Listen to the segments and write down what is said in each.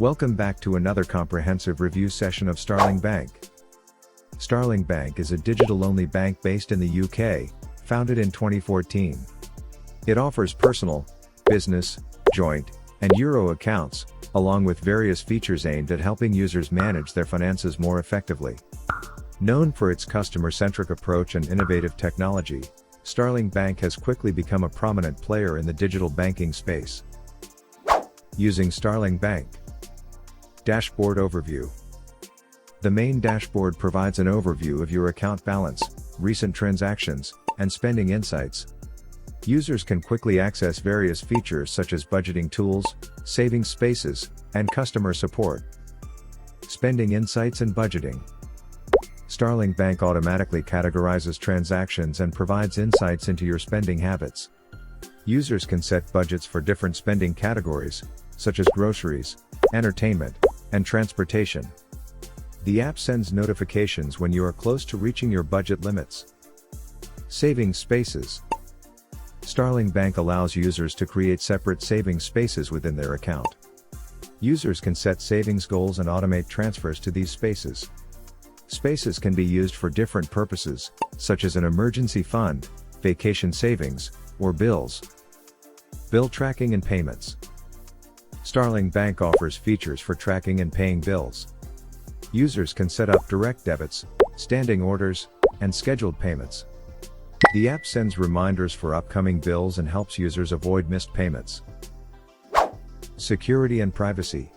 Welcome back to another comprehensive review session of Starling Bank. Starling Bank is a digital-only bank based in the UK, founded in 2014. It offers personal, business, joint, and Euro accounts, along with various features aimed at helping users manage their finances more effectively. Known for its customer-centric approach and innovative technology, Starling Bank has quickly become a prominent player in the digital banking space. Using Starling Bank. Dashboard Overview. The main dashboard provides an overview of your account balance, recent transactions, and spending insights. Users can quickly access various features such as budgeting tools, saving spaces, and customer support. Spending insights and budgeting. Starling Bank automatically categorizes transactions and provides insights into your spending habits. Users can set budgets for different spending categories, such as groceries, entertainment, and transportation. The app sends notifications when you are close to reaching your budget limits. Saving spaces. Starling Bank allows users to create separate savings spaces within their account. Users can set savings goals and automate transfers to these spaces. Spaces can be used for different purposes, such as an emergency fund, vacation savings, or bills. Bill tracking and payments. Starling Bank offers features for tracking and paying bills. Users can set up direct debits, standing orders, and scheduled payments. The app sends reminders for upcoming bills and helps users avoid missed payments. Security and privacy.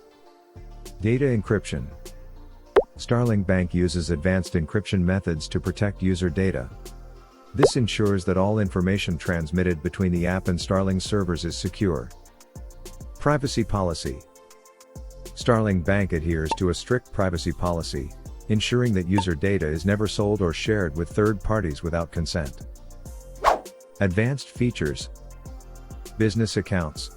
Data encryption. Starling Bank uses advanced encryption methods to protect user data. This ensures that all information transmitted between the app and Starling servers is secure. Privacy policy. Starling Bank adheres to a strict privacy policy, ensuring that user data is never sold or shared with third parties without consent. Advanced features. Business accounts.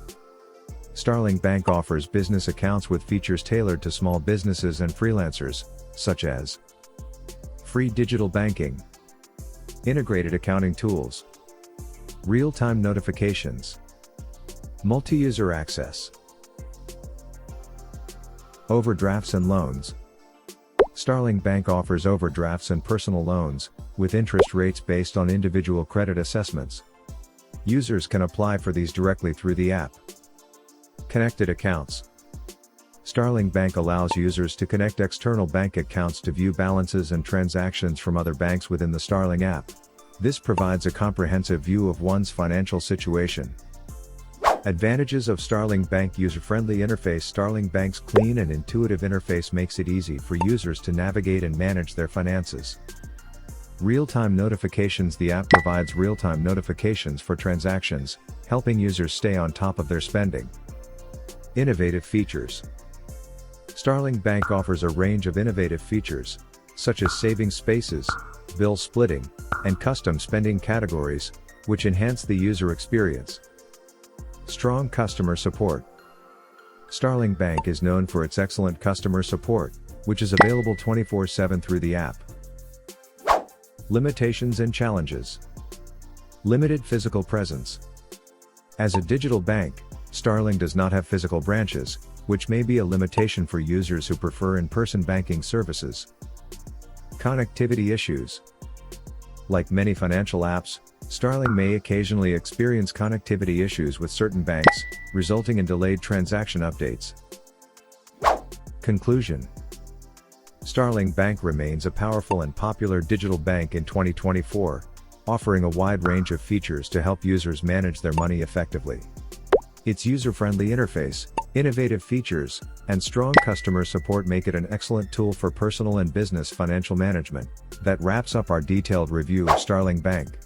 Starling Bank offers business accounts with features tailored to small businesses and freelancers, such as free digital banking, integrated accounting tools, real-time notifications, multi-user access, overdrafts and loans. Starling Bank offers overdrafts and personal loans, with interest rates based on individual credit assessments. Users can apply for these directly through the app. Connected accounts. Starling Bank allows users to connect external bank accounts to view balances and transactions from other banks within the Starling app. This provides a comprehensive view of one's financial situation. Advantages of Starling Bank. User-friendly interface. Starling Bank's clean and intuitive interface makes it easy for users to navigate and manage their finances. Real-time notifications. The app provides real-time notifications for transactions, helping users stay on top of their spending. Innovative features. Starling Bank offers a range of innovative features, such as saving spaces, bill splitting, and custom spending categories, which enhance the user experience. Strong customer support. Starling Bank is known for its excellent customer support, which is available 24/7 through the app. Limitations and challenges. Limited physical presence. As a digital bank, Starling does not have physical branches, which may be a limitation for users who prefer in-person banking services. Connectivity issues. Like many financial apps, Starling may occasionally experience connectivity issues with certain banks, resulting in delayed transaction updates. Conclusion. Starling Bank remains a powerful and popular digital bank in 2024, offering a wide range of features to help users manage their money effectively. Its user-friendly interface, innovative features, and strong customer support make it an excellent tool for personal and business financial management. That wraps up our detailed review of Starling Bank.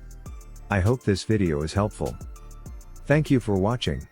I hope this video is helpful. Thank you for watching.